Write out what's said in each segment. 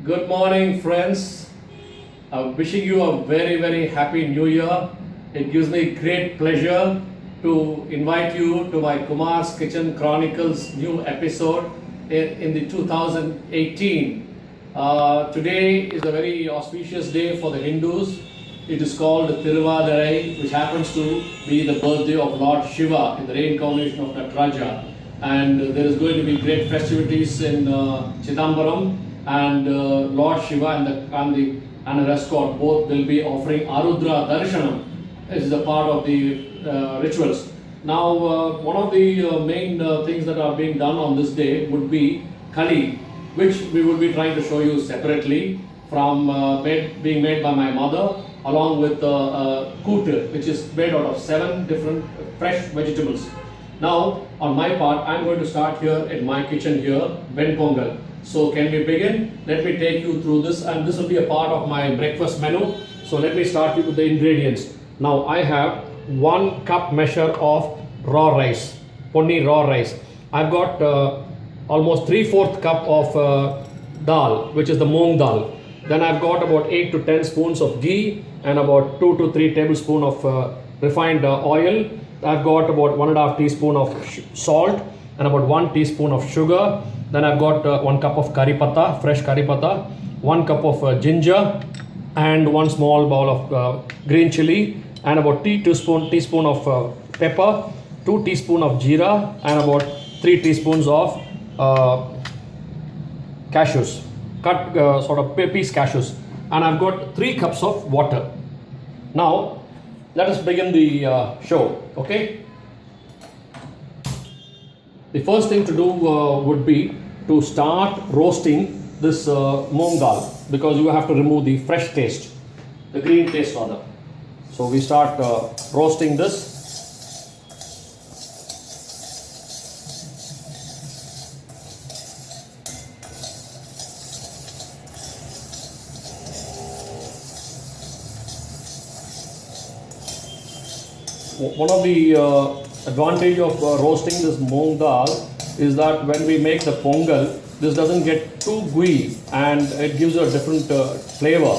Good morning, friends. I'm wishing you a very happy new year. It gives me great pleasure to invite you to my Kumar's Kitchen Chronicles new episode in the 2018. Today is a very auspicious day for the Hindus. It is called Tiruvadarai, which happens to be the birthday of Lord Shiva in the reincarnation of Nataraja. And there is going to be great festivities in Chidambaram, and Lord Shiva and the escort both will be offering Arudra Darshanam. This is a part of the rituals. Now, one of the main things that are being done on this day would be Kali, which we will be trying to show you separately from being made by my mother, along with kootu, which is made out of 7 different fresh vegetables. Now, on my part, I'm going to start here in my kitchen here, Venpongal. So, can we begin? Let me take you through this, and this will be a part of my breakfast menu. So, let me start with the ingredients. Now, I have 1 cup measure of raw rice, ponni raw rice. I've got almost 3/4 cup of dhal, which is the moong dal. Then I've got about 8 to 10 spoons of ghee and about 2 to 3 tablespoons of refined oil. I've got about 1.5 teaspoon of salt and about 1 teaspoon of sugar. Then I've got 1 cup of curry patta, fresh curry patta, 1 cup of ginger, and 1 small bowl of green chilli, and about 2 teaspoon of pepper, 2 teaspoon of jeera, and about 3 teaspoons of cashews, cut sort of piece cashews. And I've got 3 cups of water. Now, let us begin the show, okay? The first thing to do would be to start roasting this moong dal, because you have to remove the fresh taste, the green taste rather. So we start roasting this. One of the advantage of roasting this moong dal is that when we make the pongal, this doesn't get too gooey and it gives a different flavor.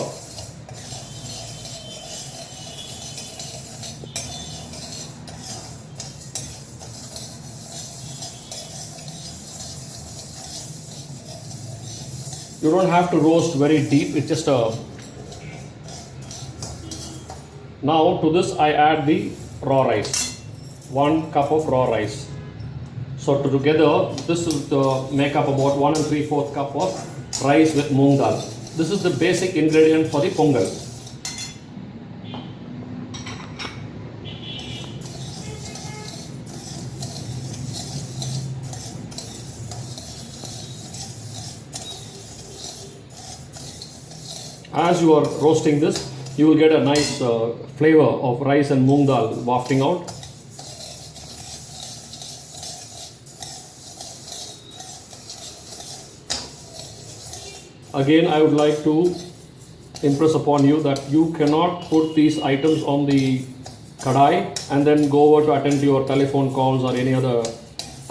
You don't have to roast very deep, it's just a... Now to this I add the raw rice, 1 cup of raw rice. So together this will make up about 1 3/4 cup of rice with moong dal. This is the basic ingredient for the pongal. As you are roasting this, you will get a nice flavor of rice and moong dal wafting out. Again, I would like to impress upon you that you cannot put these items on the kadai and then go over to attend to your telephone calls or any other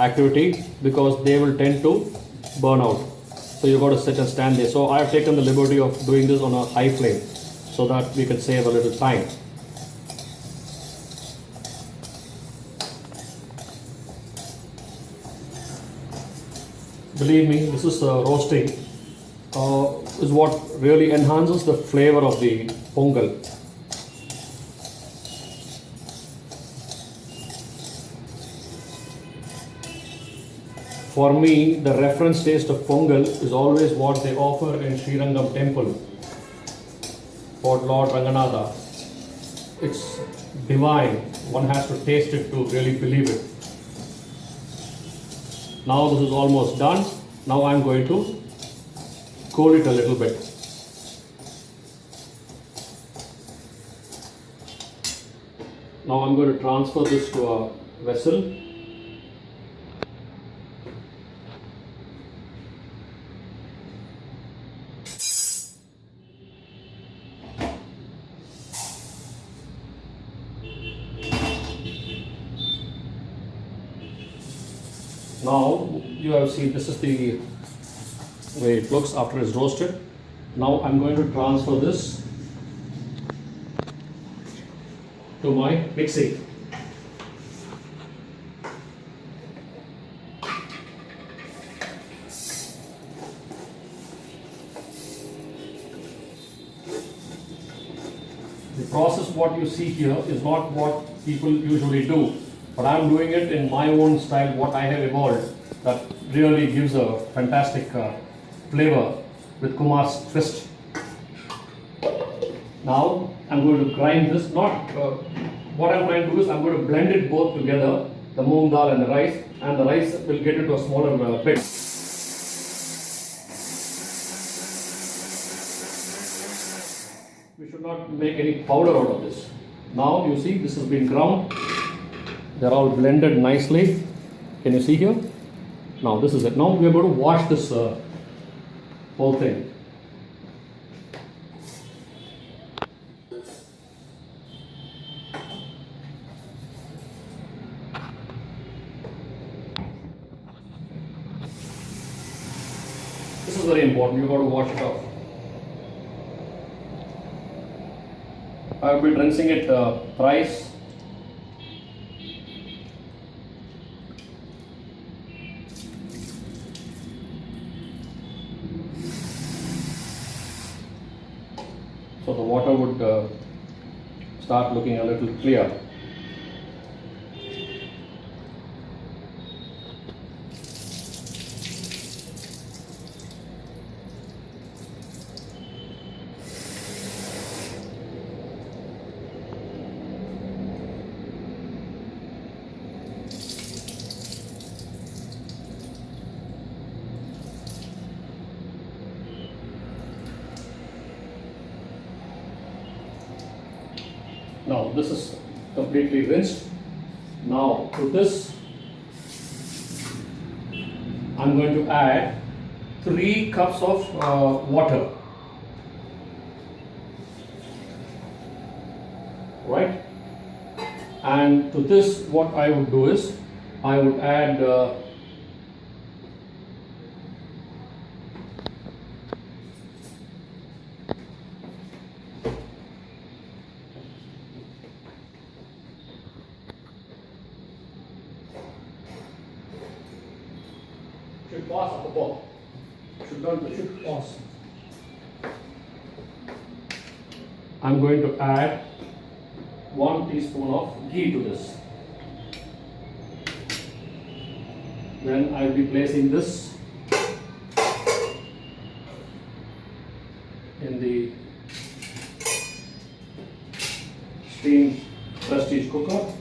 activity, because they will tend to burn out. So you've got to sit and stand there. So I have taken the liberty of doing this on a high flame so that we can save a little time. Believe me, this is roasting is what really enhances the flavor of the pongal. For me, the reference taste of pongal is always what they offer in Srirangam temple for Lord Ranganatha. It's divine. One has to taste it to really believe it. Now this is almost done. Now I'm going to cool it a little bit. Now I'm going to transfer this to a vessel. Now you have seen, this is the way it looks after it's roasted. Now I'm going to transfer this to my mixie. The process what you see here is not what people usually do, but I'm doing it in my own style, what I have evolved, that really gives a fantastic flavor with kumars twist. Now I'm going to grind this, what I'm trying to do is I'm going to blend it both together, the moong dal and the rice will get into a smaller bit. We should not make any powder out of this. Now you see this has been ground. They're all blended nicely. Can you see here? Now this is it. Now we're going to wash this whole thing. This is very important. You've got to wash it off. I will be rinsing it thrice. So the water would start looking a little clear. Now this is completely rinsed. Now to this I'm going to add 3 cups of water. Right? And to this what I would do is I would add should pass at the bottom. Should pass. I'm going to add 1 teaspoon of ghee to this. Then I'll be placing this in the steam prestige cooker.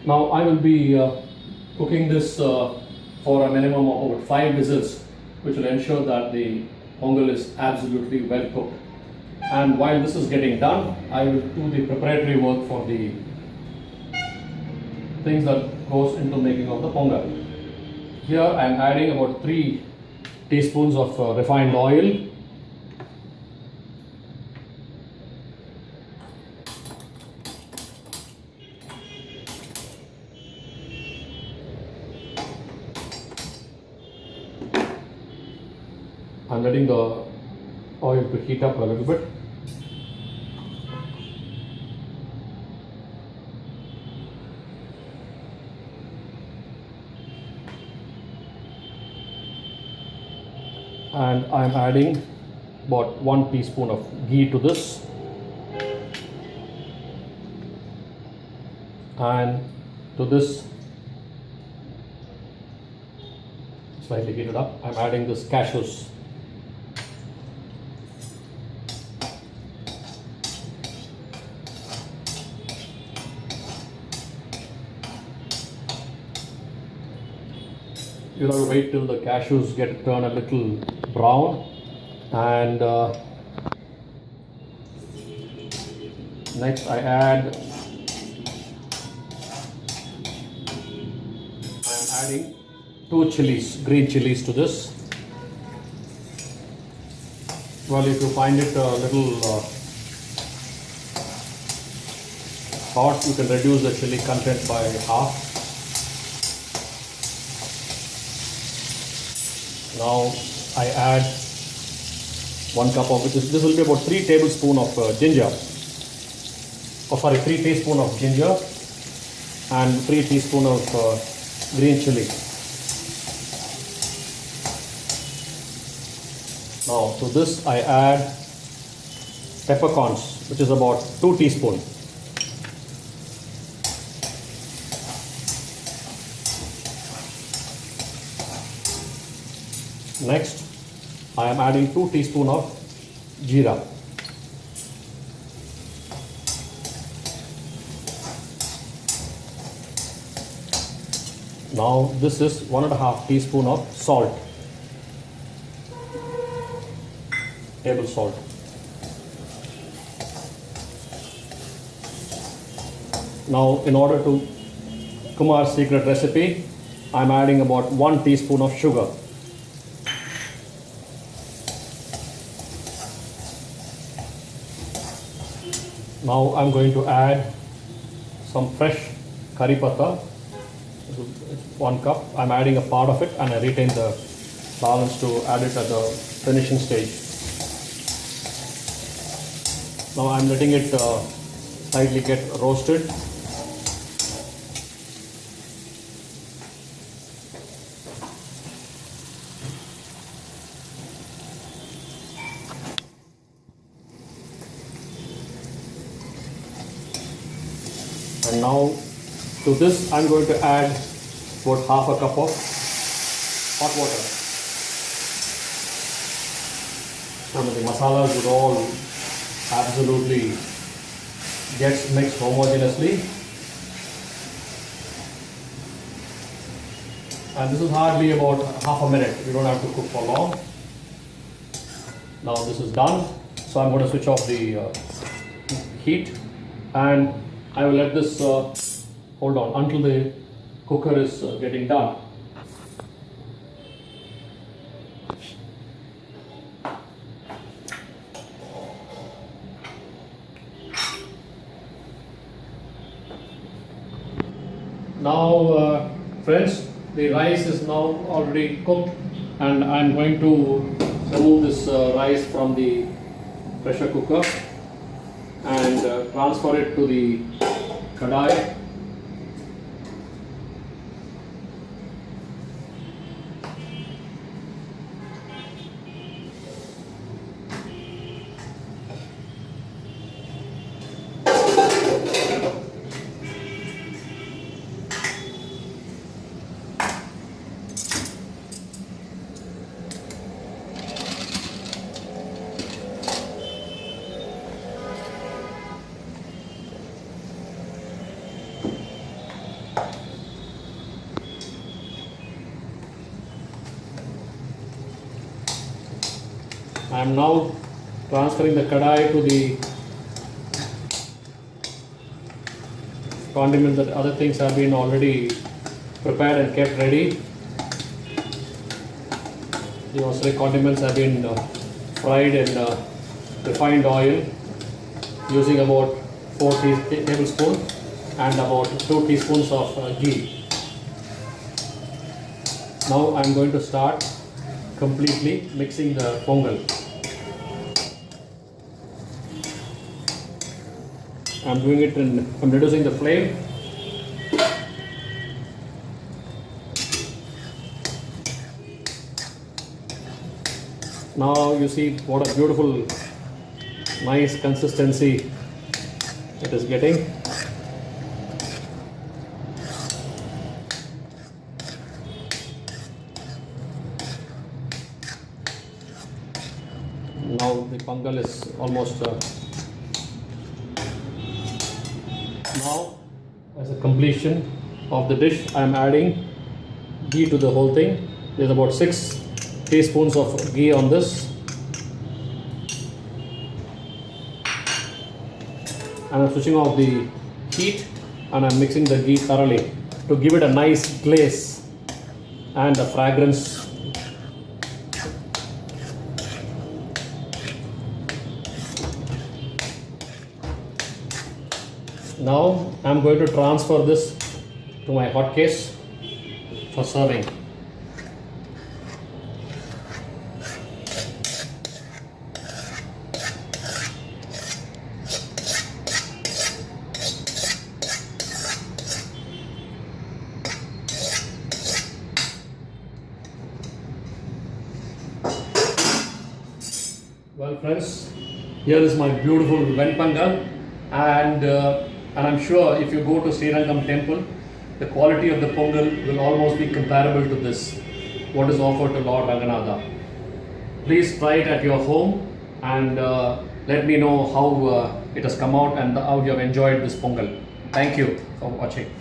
Now I will be cooking this for a minimum of about 5 whistles, which will ensure that the pongal is absolutely well cooked. And while this is getting done, I will do the preparatory work for the things that goes into making of the pongal. Here I am adding about 3 teaspoons of refined oil. I'm letting the oil to heat up a little bit. And I'm adding about 1 teaspoon of ghee to this. And to this, slightly heated up, I'm adding this cashews. You'll have to wait till the cashews get turned a little brown, and next I am adding 2 chilies, green chilies to this. Well, if you find it a little hot, you can reduce the chili content by half. Now I add 1 cup of, this will be about 3 tablespoons of ginger. 3 teaspoons of ginger and 3 teaspoons of green chili. Now to this I add peppercorns, which is about 2 teaspoons. Next, I am adding 2 teaspoons of jeera. Now this is 1.5 teaspoons of salt, table salt. Now in order to Kumar's secret recipe, I am adding about 1 teaspoon of sugar. Now I am going to add some fresh curry patta, 1 cup. I am adding a part of it and I retain the balance to add it at the finishing stage. Now I am letting it slightly get roasted. And now to this I am going to add about half a cup of hot water. So the masalas would all absolutely gets mixed homogeneously. And this is hardly about half a minute. You don't have to cook for long. Now this is done. So I'm going to switch off the heat and I will let this hold on until the cooker is getting done. Now friends, the rice is now already cooked and I am going to remove this rice from the pressure cooker and transfer it to the kadai. I am now transferring the kadai to the condiments. That other things have been already prepared and kept ready. The Australian condiments have been fried in refined oil using about 4 tablespoons and about 2 teaspoons of ghee. Now I am going to start completely mixing the pongal. I'm doing it I'm reducing the flame. Now you see what a beautiful, nice consistency it is getting. Now the pongal is almost now as a completion of the dish I am adding ghee to the whole thing. There's about 6 teaspoons of ghee on this and I'm switching off the heat and I'm mixing the ghee thoroughly to give it a nice glaze and a fragrance. Now I'm going to transfer this to my hot case for serving. Well friends, here is my beautiful Venpongal, and I'm sure if you go to Srirangam temple, the quality of the pongal will almost be comparable to this, what is offered to Lord Ranganatha. Please try it at your home and let me know how it has come out and how you have enjoyed this pongal. Thank you for watching.